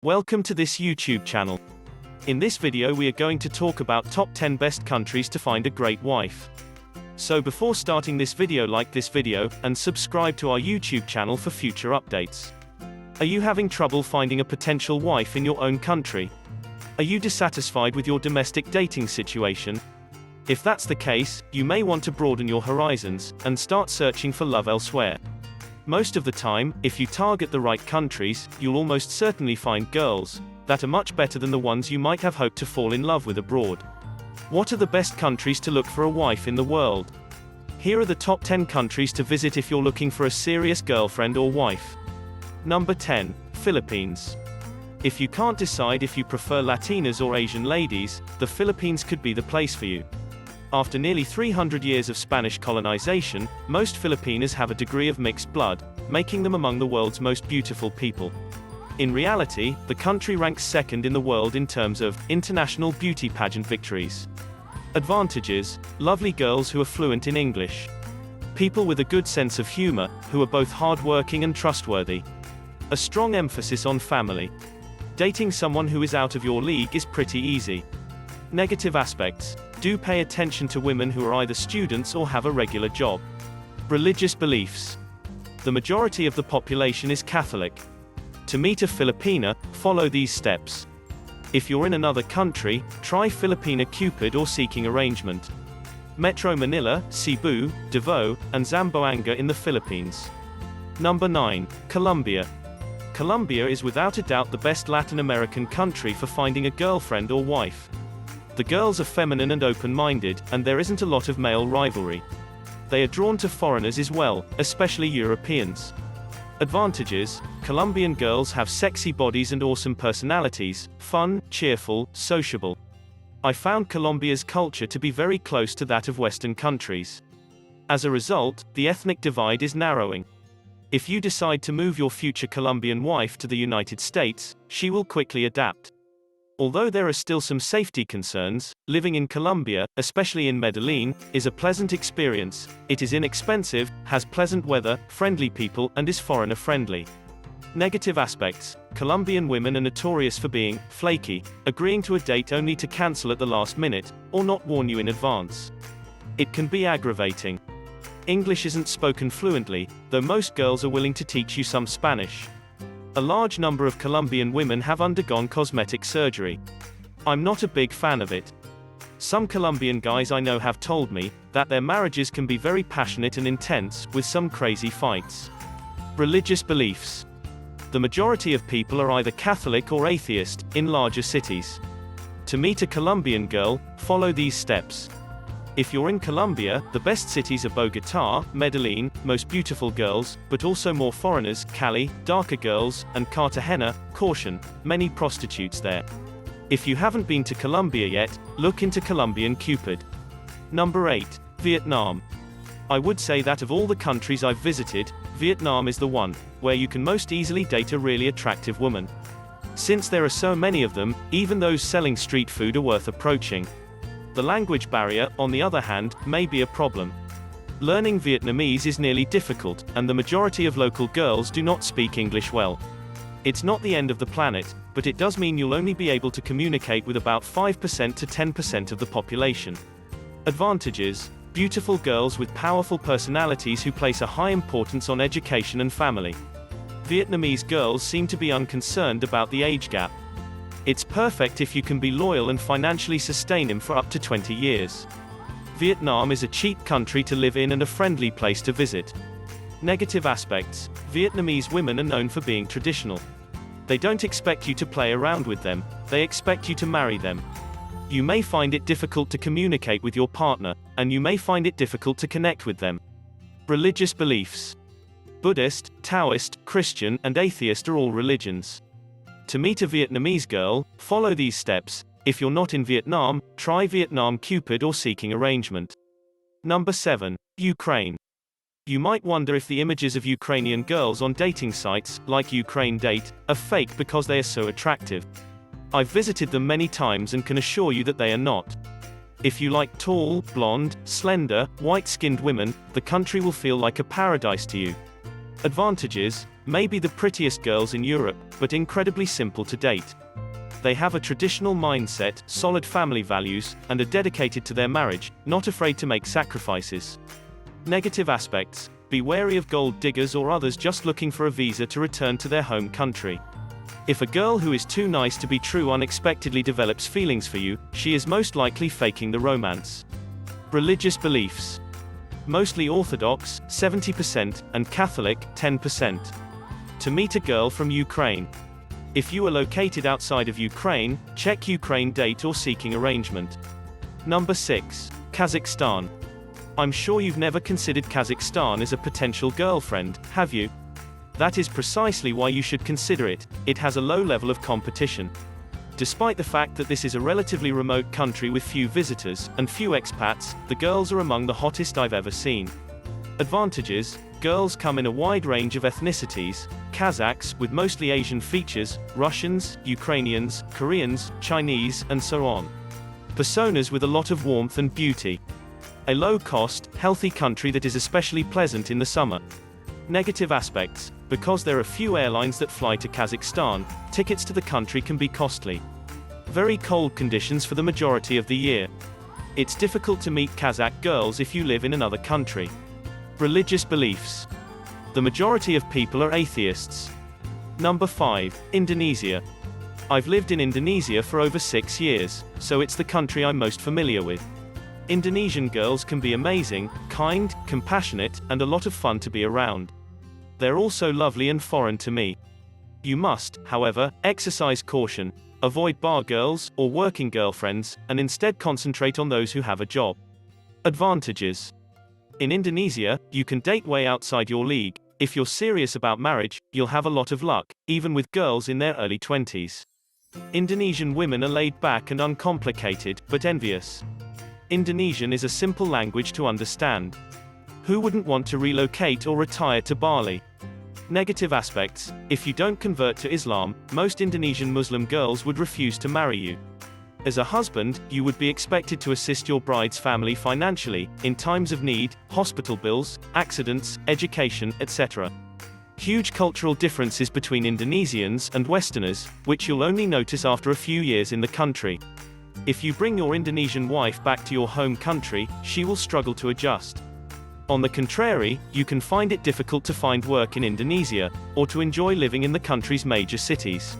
Welcome to this YouTube channel. In this video we are going to talk about top 10 best countries to find a great wife. So before starting this video, like this video, and subscribe to our YouTube channel for future updates. Are you having trouble finding a potential wife in your own country? Are you dissatisfied with your domestic dating situation? If that's the case, you may want to broaden your horizons, and start searching for love elsewhere. Most of the time, if you target the right countries, you'll almost certainly find girls that are much better than the ones you might have hoped to fall in love with abroad. What are the best countries to look for a wife in the world? Here are the top 10 countries to visit if you're looking for a serious girlfriend or wife. Number 10. Philippines. If you can't decide if you prefer Latinas or Asian ladies, the Philippines could be the place for you. After nearly 300 years of Spanish colonization, most Filipinos have a degree of mixed blood, making them among the world's most beautiful people. In reality, the country ranks second in the world in terms of international beauty pageant victories. Advantages: lovely girls who are fluent in English. People with a good sense of humor, who are both hardworking and trustworthy. A strong emphasis on family. Dating someone who is out of your league is pretty easy. Negative aspects: do pay attention to women who are either students or have a regular job. Religious beliefs. The majority of the population is Catholic. To meet a Filipina, follow these steps. If you're in another country, try Filipina Cupid or seeking arrangement. Metro Manila, Cebu, Davao, and Zamboanga in the Philippines. Number 9. Colombia. Colombia is without a doubt the best Latin American country for finding a girlfriend or wife. The girls are feminine and open-minded, and there isn't a lot of male rivalry. They are drawn to foreigners as well, especially Europeans. Advantages: Colombian girls have sexy bodies and awesome personalities, fun, cheerful, sociable. I found Colombia's culture to be very close to that of Western countries. As a result, the ethnic divide is narrowing. If you decide to move your future Colombian wife to the United States, she will quickly adapt. Although there are still some safety concerns, living in Colombia, especially in Medellin, is a pleasant experience. It is inexpensive, has pleasant weather, friendly people, and is foreigner-friendly. Negative aspects: Colombian women are notorious for being flaky, agreeing to a date only to cancel at the last minute, or not warn you in advance. It can be aggravating. English isn't spoken fluently, though most girls are willing to teach you some Spanish. A large number of Colombian women have undergone cosmetic surgery. I'm not a big fan of it. Some Colombian guys I know have told me that their marriages can be very passionate and intense, with some crazy fights. Religious beliefs. The majority of people are either Catholic or Atheist, in larger cities. To meet a Colombian girl, follow these steps. If you're in Colombia, the best cities are Bogotá, Medellin, most beautiful girls, but also more foreigners, Cali, darker girls, and Cartagena. Caution: many prostitutes there. If you haven't been to Colombia yet, look into Colombian Cupid. Number 8. Vietnam. I would say that of all the countries I've visited, Vietnam is the one where you can most easily date a really attractive woman. Since there are so many of them, even those selling street food are worth approaching. The language barrier, on the other hand, may be a problem. Learning Vietnamese is nearly difficult, and the majority of local girls do not speak English well. It's not the end of the planet, but it does mean you'll only be able to communicate with about 5% to 10% of the population. Advantages: beautiful girls with powerful personalities who place a high importance on education and family. Vietnamese girls seem to be unconcerned about the age gap. It's perfect if you can be loyal and financially sustain him for up to 20 years. Vietnam is a cheap country to live in and a friendly place to visit. Negative aspects: Vietnamese women are known for being traditional. They don't expect you to play around with them, they expect you to marry them. You may find it difficult to communicate with your partner, and you may find it difficult to connect with them. Religious beliefs. Buddhist, Taoist, Christian, and Atheist are all religions. To meet a Vietnamese girl, follow these steps. If you're not in Vietnam, try Vietnam Cupid or seeking arrangement. Number 7. Ukraine. You might wonder if the images of Ukrainian girls on dating sites, like Ukraine Date, are fake because they are so attractive. I've visited them many times and can assure you that they are not. If you like tall, blonde, slender, white-skinned women, the country will feel like a paradise to you. Advantages: Maybe the prettiest girls in Europe, but incredibly simple to date. They have a traditional mindset, solid family values, and are dedicated to their marriage, not afraid to make sacrifices. Negative aspects: be wary of gold diggers or others just looking for a visa to return to their home country. If a girl who is too nice to be true unexpectedly develops feelings for you, she is most likely faking the romance. Religious beliefs: mostly Orthodox, 70%, and Catholic, 10%. To meet a girl from Ukraine. If you are located outside of Ukraine, check Ukraine date or seeking arrangement. Number 6. Kazakhstan. I'm sure you've never considered Kazakhstan as a potential girlfriend, have you? That is precisely why you should consider it. It has a low level of competition. Despite the fact that this is a relatively remote country with few visitors, and few expats, the girls are among the hottest I've ever seen. Advantages: girls come in a wide range of ethnicities, Kazakhs, with mostly Asian features, Russians, Ukrainians, Koreans, Chinese, and so on. Personas with a lot of warmth and beauty. A low-cost, healthy country that is especially pleasant in the summer. Negative aspects: because there are few airlines that fly to Kazakhstan, tickets to the country can be costly. Very cold conditions for the majority of the year. It's difficult to meet Kazakh girls if you live in another country. Religious beliefs: the majority of people are atheists. Number 5. Indonesia. I've lived in Indonesia for over 6 years, so it's the country I'm most familiar with. Indonesian girls can be amazing, kind, compassionate, and a lot of fun to be around. They're also lovely and foreign to me. You must, however, exercise caution, avoid bar girls, or working girlfriends, and instead concentrate on those who have a job. Advantages: in Indonesia, you can date way outside your league. If you're serious about marriage, you'll have a lot of luck, even with girls in their early 20s. Indonesian women are laid back and uncomplicated, but envious. Indonesian is a simple language to understand. Who wouldn't want to relocate or retire to Bali? Negative aspects: if you don't convert to Islam, most Indonesian Muslim girls would refuse to marry you. As a husband, you would be expected to assist your bride's family financially, in times of need, hospital bills, accidents, education, etc. Huge cultural differences between Indonesians and Westerners, which you'll only notice after a few years in the country. If you bring your Indonesian wife back to your home country, she will struggle to adjust. On the contrary, you can find it difficult to find work in Indonesia, or to enjoy living in the country's major cities.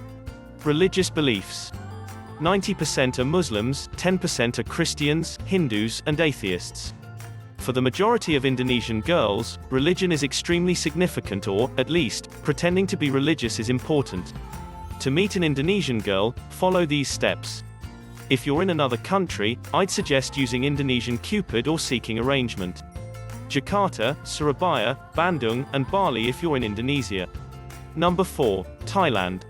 Religious beliefs: 90% are Muslims, 10% are Christians, Hindus, and atheists. For the majority of Indonesian girls, religion is extremely significant, or, at least, pretending to be religious is important. To meet an Indonesian girl, follow these steps. If you're in another country, I'd suggest using Indonesian Cupid or seeking arrangement. Jakarta, Surabaya, Bandung, and Bali if you're in Indonesia. Number 4. Thailand.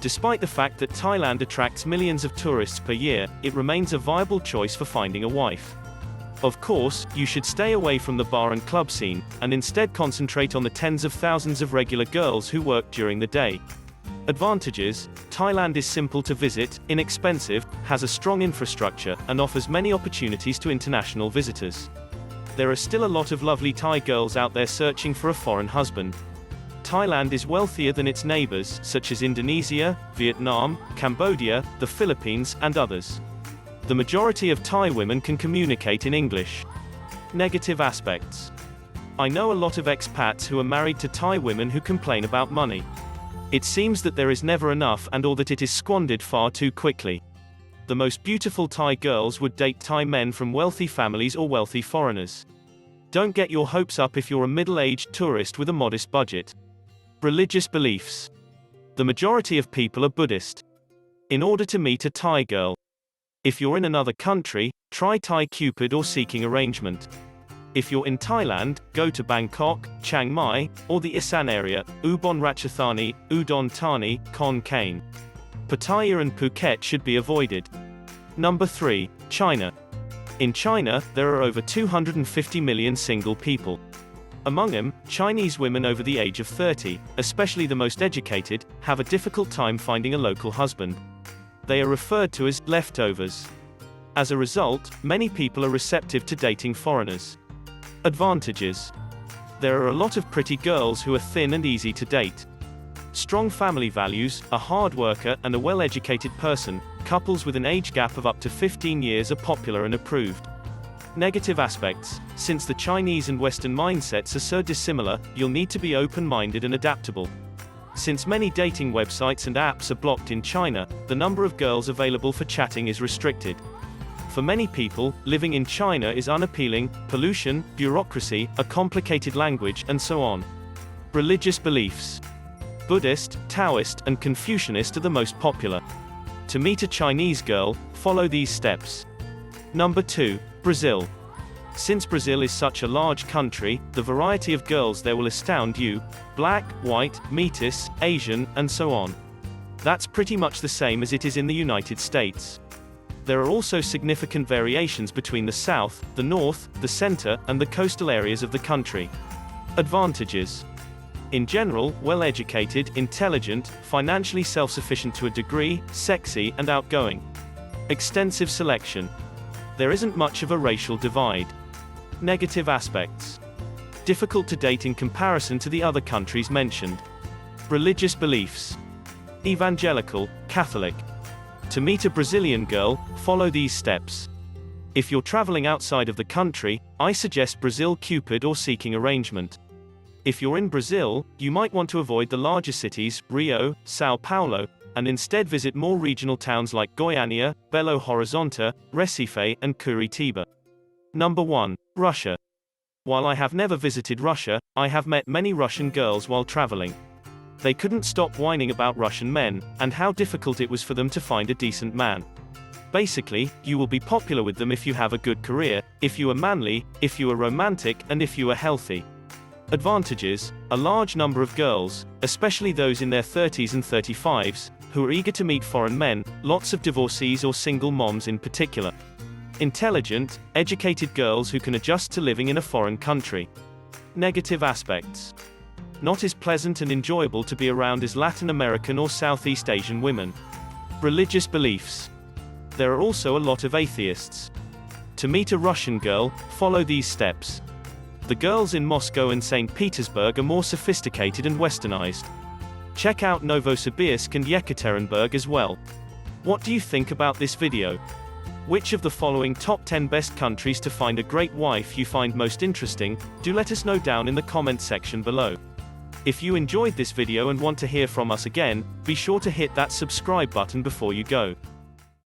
Despite the fact that Thailand attracts millions of tourists per year, it remains a viable choice for finding a wife. Of course, you should stay away from the bar and club scene, and instead concentrate on the tens of thousands of regular girls who work during the day. Advantages: Thailand is simple to visit, inexpensive, has a strong infrastructure, and offers many opportunities to international visitors. There are still a lot of lovely Thai girls out there searching for a foreign husband. Thailand is wealthier than its neighbors, such as Indonesia, Vietnam, Cambodia, the Philippines, and others. The majority of Thai women can communicate in English. Negative aspects: I know a lot of expats who are married to Thai women who complain about money. It seems that there is never enough or that it is squandered far too quickly. The most beautiful Thai girls would date Thai men from wealthy families or wealthy foreigners. Don't get your hopes up if you're a middle-aged tourist with a modest budget. Religious beliefs: the majority of people are Buddhist. In order to meet a Thai girl, if you're in another country, try Thai Cupid or seeking arrangement. If you're in Thailand, go to Bangkok, Chiang Mai, or the Isan area, Ubon Ratchathani, Udon Thani, Khon Kaen. Pattaya and Phuket should be avoided. Number 3. China. In China, there are over 250 million single people. Among them, Chinese women over the age of 30, especially the most educated, have a difficult time finding a local husband. They are referred to as leftovers. As a result, many people are receptive to dating foreigners. Advantages: There are a lot of pretty girls who are thin and easy to date. Strong family values, a hard worker, and a well-educated person, couples with an age gap of up to 15 years are popular and approved. Negative aspects: since the Chinese and Western mindsets are so dissimilar, you'll need to be open-minded and adaptable. Since many dating websites and apps are blocked in China, the number of girls available for chatting is restricted. For many people, living in China is unappealing: pollution, bureaucracy, a complicated language, and so on. Religious beliefs: Buddhist, Taoist, and Confucianist are the most popular. To meet a Chinese girl, follow these steps. Number 2. Brazil. Since Brazil is such a large country, the variety of girls there will astound you: black, white, metis, Asian, and so on. That's pretty much the same as it is in the United States. There are also significant variations between the south, the north, the center, and the coastal areas of the country. Advantages: in general, well-educated, intelligent, financially self-sufficient to a degree, sexy, and outgoing. Extensive selection. There isn't much of a racial divide. Negative aspects: difficult to date in comparison to the other countries mentioned. Religious beliefs: evangelical, Catholic. To meet a Brazilian girl, follow these steps. If you're traveling outside of the country, I suggest Brazil Cupid or seeking arrangement. If you're in Brazil, you might want to avoid the larger cities, Rio, São Paulo, and instead visit more regional towns like Goiânia, Belo Horizonte, Recife, and Curitiba. Number 1. Russia. While I have never visited Russia, I have met many Russian girls while traveling. They couldn't stop whining about Russian men, and how difficult it was for them to find a decent man. Basically, you will be popular with them if you have a good career, if you are manly, if you are romantic, and if you are healthy. Advantages: a large number of girls, especially those in their 30s and 35s, who are eager to meet foreign men, lots of divorcees or single moms in particular. Intelligent, educated girls who can adjust to living in a foreign country. Negative aspects: not as pleasant and enjoyable to be around as Latin American or Southeast Asian women. Religious beliefs: there are also a lot of atheists. To meet a Russian girl, follow these steps. The girls in Moscow and St. Petersburg are more sophisticated and westernized. Check out Novosibirsk and Yekaterinburg as well. What do you think about this video? Which of the following top 10 best countries to find a great wife you find most interesting? Do let us know down in the comment section below. If you enjoyed this video and want to hear from us again, be sure to hit that subscribe button before you go.